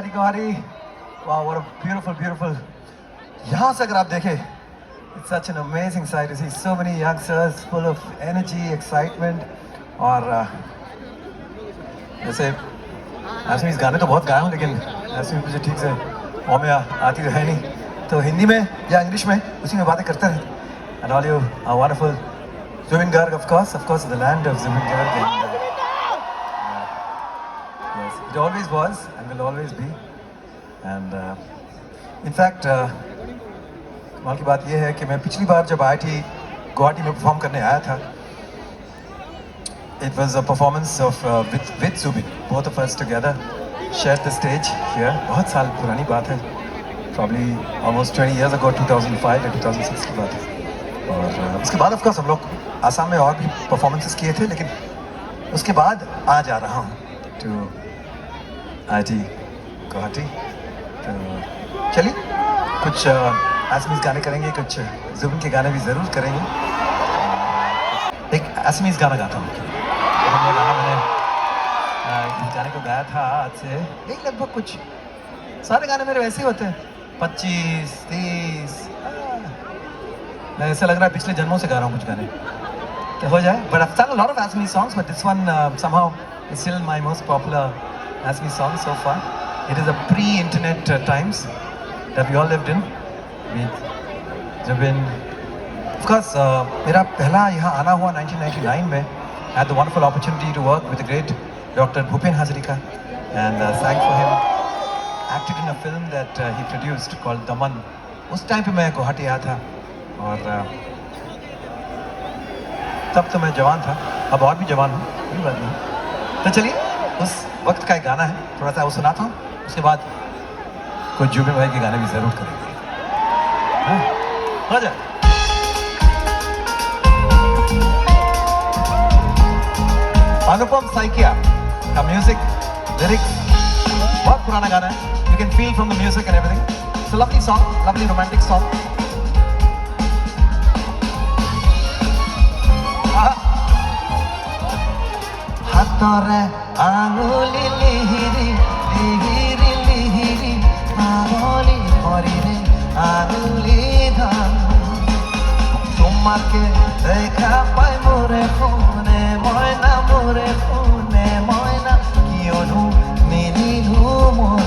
Kumari, wow, what a beautiful, beautiful. यहाँ से अगर आप देखें, it's such an amazing sight to see so many youngsters full of energy, excitement और जैसे ऐसे इस गाने तो बहुत गाया हूँ लेकिन ऐसे मुझे ठीक से में आती तो है नहीं, तो हिंदी में या इंग्लिश में उसी में बातें करते रहे. And all you are wonderful. Zubin Garg, of course, the land of Zubin Garg. And, yes, it always was and will always be. And in fact, कमाल की बात यह है कि मैं पिछली बार जब IIT गुवाहाटी में परफॉर्म करने आया था, it was a performance of with Zubin. Both of us together shared the stage here. बहुत साल पुरानी बात है, probably almost 20 years ago, 2005 या 2006 की बात है. और उसके बाद ऑफकोर्स हम लोग आसाम में और भी परफॉर्मेंसेस किए थे, लेकिन उसके बाद आ जा रहा हूँ टू IIT गुवाहाटी. तो चलिए कुछ असमीज़ गाने करेंगे, कुछ जुबिन के गाने भी ज़रूर करेंगे. एक असमीज़ गाना गाता हूँ. ये गाना मैंने इस गाने को गाया था आज से एक लगभग कुछ, सारे गाने मेरे वैसे ही होते हैं 25-30. ऐसा लग रहा है पिछले जन्मों से गा रहा हूँ कुछ गाने, तो हो जाए. But I've done a lot of Assamese songs, but this one somehow is still my most popular Assamese song so far. It is a pre-internet times that we all lived in with Zubin. Of course, मेरा पहला यहाँ आना हुआ 1999 में. I had the wonderful opportunity to work with the great Dr. Bhupen Hazarika and sang for him. Acted in a film that he produced called Daman. उस time पे मैं गुवाहाटी आया था और तब तो मैं जवान था, अब और भी जवान हूँ, कोई बात नहीं. तो चलिए उस वक्त का एक गाना है, थोड़ा सा वो सुनाता हूँ. उसके बाद कुछ जुबिन भाई के गाने भी ज़रूर करेंगे. हो जाए. अनुपम साइकिया का म्यूजिक, लिरिक्स, बहुत पुराना गाना है. You can feel from the music and everything. It's a lovely song, lovely romantic song. हातरे आंगुली लिहिरी लिहिरी लिहिरी आंगुली भरिरे आंगुली धान তোমাকে দেখা পাই মোরে ফোনে ময়না মোরে ফোনে ময়না কিয়নো নিনিলু মন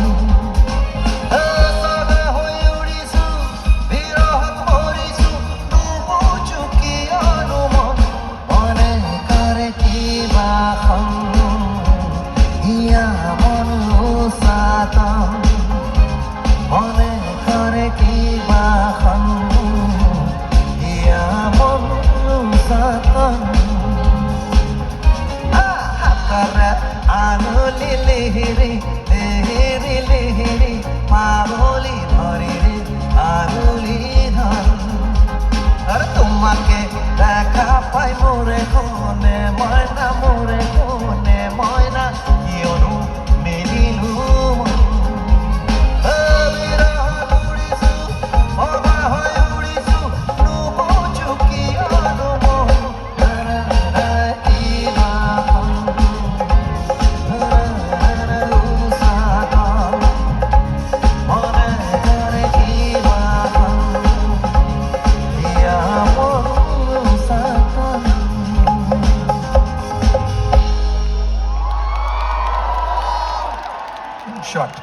शॉर्ट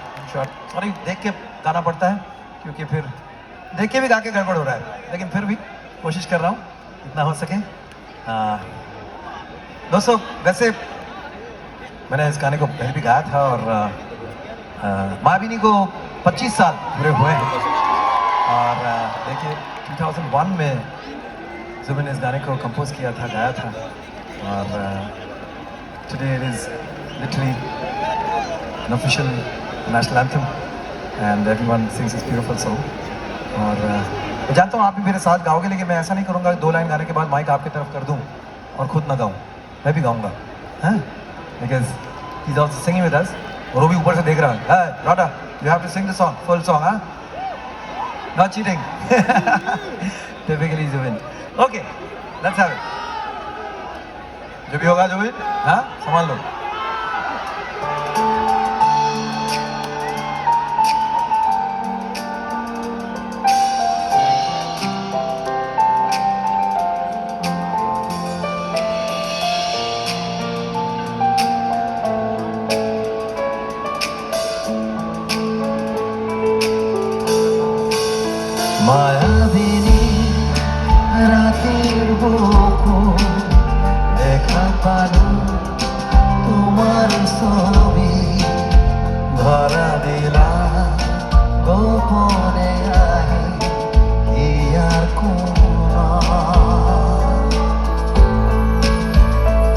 सॉरी देख के गाना पड़ता है क्योंकि फिर देख के भी गा के गड़बड़ हो रहा है, लेकिन फिर भी कोशिश कर रहा हूँ इतना हो सके. दोस्तों वैसे मैंने इस गाने को पहले भी गाया था और माबिनी को 25 साल पूरे हुए हैं. और देखिए 2001 में जुबिन ने इस गाने को कंपोज किया था, गाया था. और today it is literally an official national anthem and everyone sings this beautiful song. और मैं जानता हूँ आप भी मेरे साथ गाओगे, लेकिन मैं ऐसा नहीं करूँगा कि 2 लाइन गाने के बाद माइक आपकी तरफ कर दूँ और खुद ना गाऊँ. मैं भी गाऊँगा, हैं, because he's also singing with us. और वो भी ऊपर से देख रहा है. Hey, Radha, you have to sing the song, full song, huh? Not cheating. Typically Zubin. Okay, let's have it. जो भी होगा Zubin, हाँ, संभाल लो. মায়াবিনী রাতের বুকু দেখা পালো তোমার ছবি ধরা দিলা গোপনে আহে ইয়ার কোনা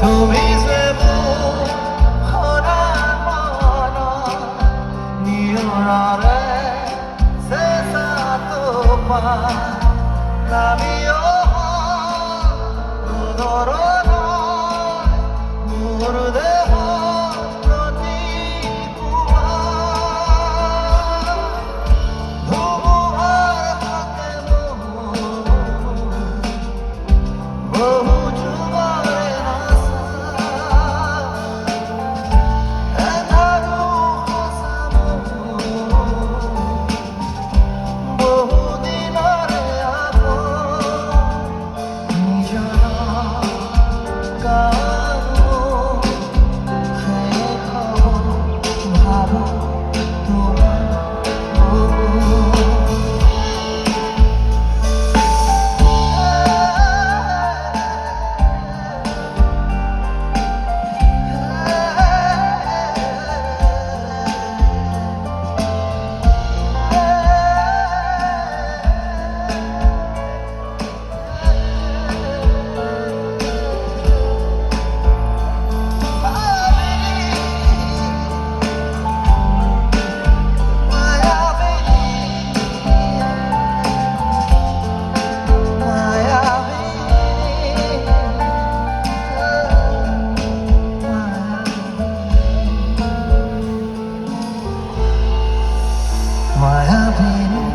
তুমি যে মোহনার মন নিয়রারে শেষা তোপা নামিও রোদরন মোর দেহ প্রতি ধুমুহার ফাঁকে বহু যুগরে নাসা এথারু হসামো বহু দিনরে আপো নিজনা গাও দেখো ভাবো তোমার মায়াবিনী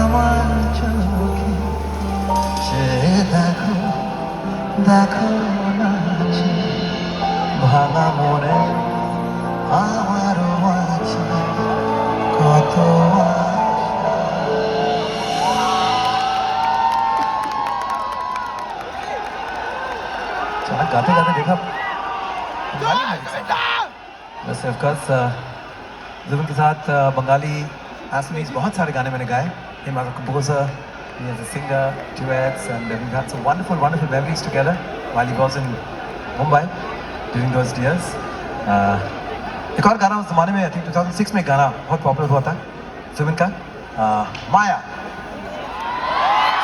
আমার চোখে সে দেখো দেখো নাচে ভাঙা মনে আমারও আছে কত चला गाते गाते देखा वैसे ऑफकोर्स जुबिन के साथ बंगाली असमीज बहुत सारे गाने मैंने गाए Him as a composer, he as a singer, duets, and we've had some wonderful, wonderful memories together while he was in Mumbai during those years. एक और गाना उस जमाने में I think 2006 में गाना बहुत पॉपुलर हुआ था जुबिन का माया.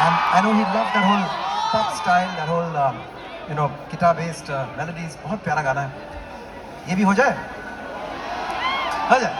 And I know he loved that whole pop style, that whole guitar-based melodies. बहुत प्यारा गाना है. ये भी हो जाए? हो जाए.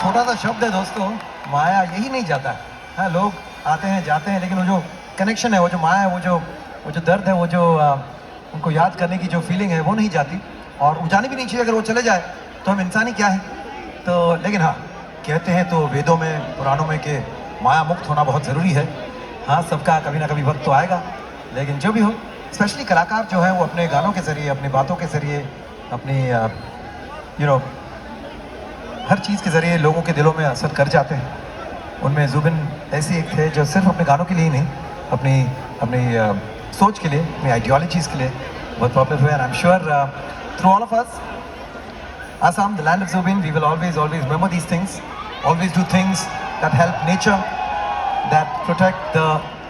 छोटा सा शब्द है दोस्तों, माया यही नहीं जाता है. हाँ, लोग आते हैं जाते हैं, लेकिन वो जो कनेक्शन है, वो जो माया है, वो जो दर्द है, वो जो उनको याद करने की जो फीलिंग है वो नहीं जाती, और वो जानी भी नहीं चाहिए. अगर वो चले जाए तो हम इंसान ही क्या है. तो लेकिन हाँ, कहते हैं तो वेदों में, पुराणों में कि माया मुक्त होना बहुत ज़रूरी है। हाँ, सबका कभी ना कभी वक्त तो आएगा, लेकिन जो भी हो, स्पेशली कलाकार जो है वो अपने गानों के ज़रिए, अपनी बातों के ज़रिए, अपनी हर चीज़ के ज़रिए लोगों के दिलों में असर कर जाते हैं। उनमें जुबिन ऐसे एक थे जो सिर्फ अपने गानों के लिए ही नहीं, अपनी अपनी सोच के लिए, अपनी आइडियोलॉजीज़ के लिए बहुत पॉपुलर हुए। And I am sure through all of us, Assam, the land of Zubin, we will always remember these things, always do things that help nature, that protect the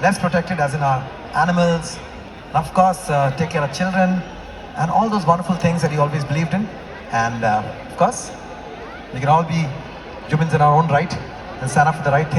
less protected, as in our animals, and of course take care of children, and all those wonderful things that he always believed in. And of course, we can all be Zubins in our own right and stand up for the right thing.